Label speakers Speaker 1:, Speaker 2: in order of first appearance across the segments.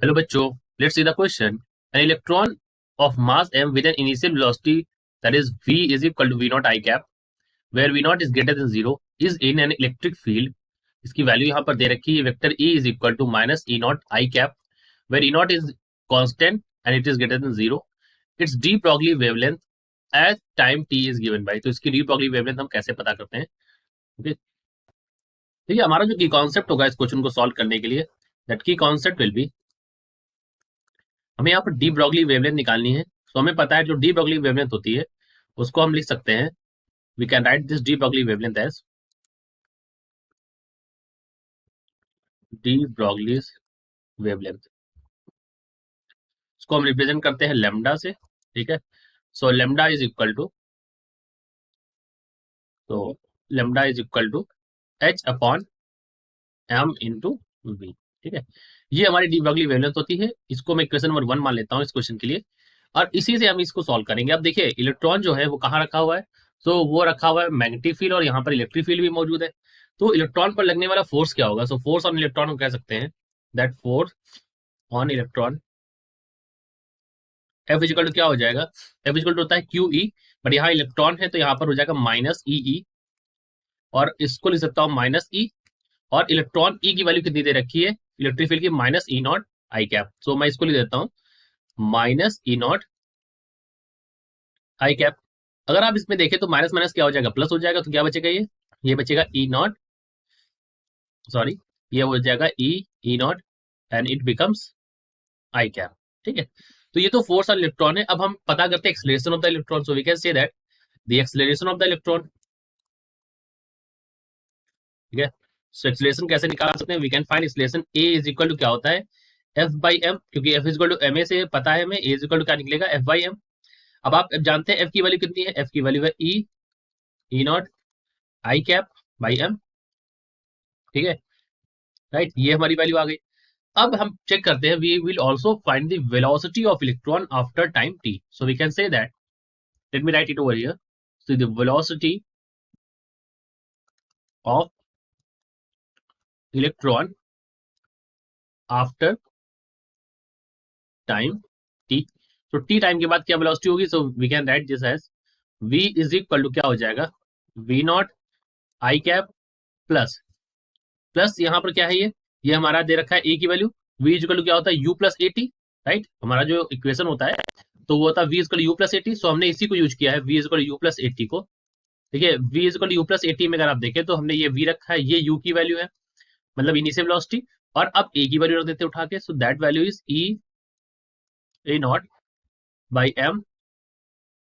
Speaker 1: Hello बच्चों, let's see the question. An electron of mass m with an initial velocity that is v is equal to v naught I cap, where v naught is greater than 0 is in an electric field. इसकी value यहाँ पर दे रखी है vector E is equal to minus E naught I cap, where E naught is constant and it is greater than 0. Its de Broglie wavelength as time t is given by. तो इसकी de Broglie wavelength हम कैसे पता करते हैं? Okay, देखिए हमारा जो की कॉन्सेप्ट होगा इस क्वेश्चन को सॉल्व करने के लिए, दैट की कॉन्सेप्ट विल बी, हमें यहाँ पर डी ब्रॉगली वेवलेंथ निकालनी है। तो हमें पता है जो डी ब्रॉगली वेवलेंथ होती है उसको हम लिख सकते हैं, we can write this de Broglie wavelength as de Broglie wavelength. इसको हम रिप्रेजेंट करते हैं लेमडा से, ठीक है। So lambda is equal to, तो lambda is equal to H upon m into v, ठीक है। ये हमारी डी ब्रॉगली वेवलेंथ होती है। इसको मैं इक्वेशन नंबर 1 मान लेता हूँ इस क्वेश्चन के लिए, और इसी से हम इसको सॉल्व करेंगे। अब देखिए इलेक्ट्रॉन जो है वो कहाँ रखा हुआ है, तो वो रखा हुआ है मैग्नेटिक फील्ड और यहाँ पर इलेक्ट्रिक फील्ड भी मौजूद है। तो इलेक्ट्रॉन पर लगने वाला फोर्स क्या होगा? सो फोर्स ऑन इलेक्ट्रॉन हम कह सकते हैं that force on electron F is equal to क्या हो जाएगा? एफ इजिकल टू होता है क्यू ई, बट यहाँ इलेक्ट्रॉन है तो यहाँ पर हो जाएगा माइनस ई ई, और इसको लिख सकता हूँ माइनस ई, और इलेक्ट्रॉन ई की वैल्यू कितनी दे रखी है इलेक्ट्रिक फील्ड की? माइनस ई नॉट आई कैप। सो मैं इसको लिख देता हूँ माइनस ई नॉट आई कैप। अगर आप इसमें देखें तो माइनस माइनस क्या हो जाएगा? प्लस हो जाएगा। तो क्या बचेगा? ये बचेगा ई नॉट, सॉरी ये हो जाएगा E naught and it becomes i cap, ठीक है। तो ये तो फोर्स ऑन इलेक्ट्रॉन है। अब हम पता करते हैं acceleration of the electron. So we can say that the acceleration of the electron, ठीक है। सो एक्सेलरेशन कैसे निकाल सकते हैं? We can find acceleration A is equal to क्या होता है? एफ बाई एम, क्योंकि F is equal to M A से पता है हमें, ए इज इक्वल टू क्या निकलेगा? F by M. अब आप जानते हैं एफ की वैल्यू कितनी है? एफ की वैल्यू है E naught I cap by m, ठीक है, राइट। ये हमारी वैल्यू आ गई। अब हम चेक करते हैं, we will also find the velocity of electron after time T. So we can say that, let me write it over here. So the velocity of electron after time T. तो T time के बाद क्या velocity होगी? So we can write this as v is equal to क्या हो जाएगा? v naught आई cap plus plus यहाँ पर क्या है, ये हमारा दे रखा है ए की value. v is equal to क्या होता है? u प्लस ए टी, राइट। हमारा जो इक्वेशन होता है तो वो होता है v is equal to u plus A t. So हमने इसी को यूज किया है, v is equal to u plus A t को, ठीक है। v is equal to u plus A t में अगर आप देखें तो हमने ये v रखा है, ये u की वैल्यू है, मतलब इनिशियल वेलोसिटी, और अब a की वैल्यू रख देते उठा के। So that value is A naught by M,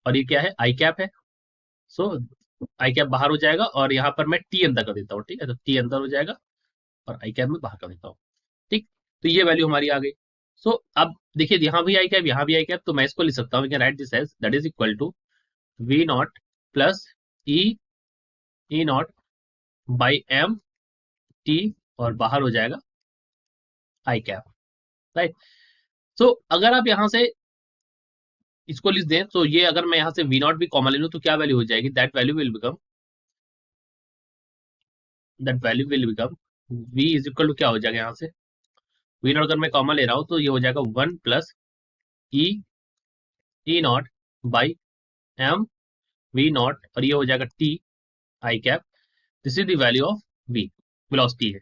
Speaker 1: और ये क्या है? आई कैप है। सो आई कैप बाहर हो जाएगा और यहाँ पर मैं टी अंदर कर देता हूँ, ठीक है। तो टी अंदर हो जाएगा और आई कैप में बाहर कर देता हूँ, ठीक। तो ये वैल्यू हमारी आ गई। सो अब देखिए यहाँ भी आई कैप, यहाँ भी आई कैप, तो मैं इसको लिख सकता हूँ, write this as that is equal to V naught plus E naught by M T, और बाहर हो जाएगा आई कैप, राइट। सो अगर आप यहाँ से इसको लिख दें तो ये, अगर मैं यहाँ से वी नॉट भी कॉमन ले लूँ तो क्या वैल्यू हो जाएगी? That value will become v is equal to क्या हो जाएगा? यहाँ से वी नॉट अगर मैं कॉमन ले रहा हूँ तो ये हो जाएगा 1 plus E naught by M we naught, और ये हो जाएगा T I cap. This is the value of v, velocity है,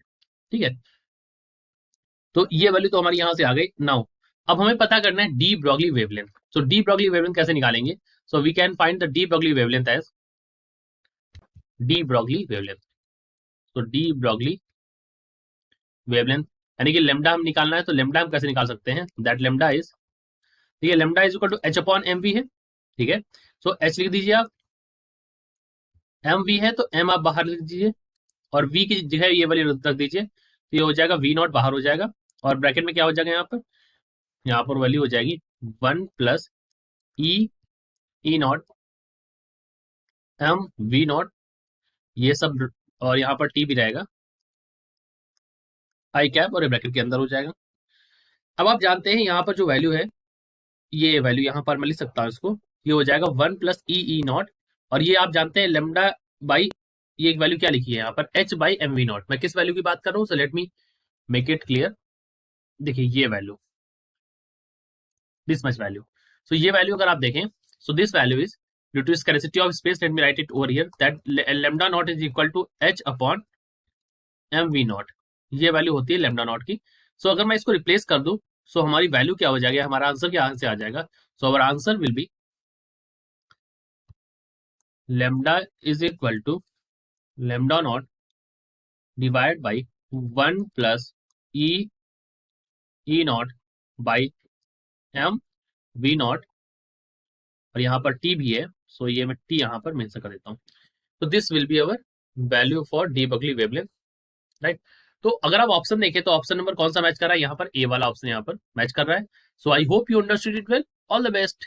Speaker 1: ठीक है। तो ये वैल्यू तो हमारी यहाँ से आ गई। नाउ अब हमें पता करना है de Broglie wavelength. So de Broglie wavelength कैसे निकालेंगे? So we can find the de Broglie wavelength as de Broglie wavelength. तो डी ब्रॉगली वेवलेंथ यानी कि लेमडा हम निकालना है, तो लेमडा हम कैसे निकाल सकते हैं? दैट लेमडा इज, ठीक है, lambda is equal to H upon M V है, ठीक है। सो एच लिख दीजिए आप, एम वी है तो एम आप बाहर लिख दीजिए, और वी की जगह ये वाली रख दीजिए, तो ये हो जाएगा वी नॉट बाहर हो जाएगा, और ब्रैकेट में क्या हो जाएगा? यहाँ पर वैल्यू हो जाएगी 1 plus E naught M we naught, ये सब, और यहाँ पर टी भी रहेगा आई कैप, और ये ब्रैकेट के अंदर हो जाएगा। अब आप जानते हैं यहाँ पर जो वैल्यू है, ये वैल्यू यहाँ पर मैं लिख सकता हूँ इसको, ये हो जाएगा 1 प्लस ई नॉट, और ये आप जानते हैं लेमडा बाई, ये एक वैल्यू क्या लिखी है यहाँ पर? H by M we naught. मैं किस वैल्यू की बात कर रहा हूँ? So let me make it clear. देखिए ये वैल्यू, दिस मच वैल्यू। सो ये वैल्यू अगर आप देखें, so this value is due to scarcity of space, let me write it over here, that lambda naught is equal to H upon M we naught. ये value होती है lambda naught की। सो अगर मैं इसको रिप्लेस कर दूं, सो हमारी वैल्यू क्या हो जाएगी, हमारा आंसर क्या से आ जाएगा। So our answer will be lambda is equal to lambda naught divide by 1 plus E naught by M we naught, और यहाँ पर टी भी है, सो ये मैं टी यहाँ पर मेंशन कर देता हूँ। तो this will be our value for D Berkeley wavelength, right. तो अगर आप ऑप्शन देखें तो ऑप्शन नंबर कौन सा मैच कर रहा है, यहाँ पर ए वाला ऑप्शन यहाँ पर मैच कर रहा है। So I hope you understood it well. All the best.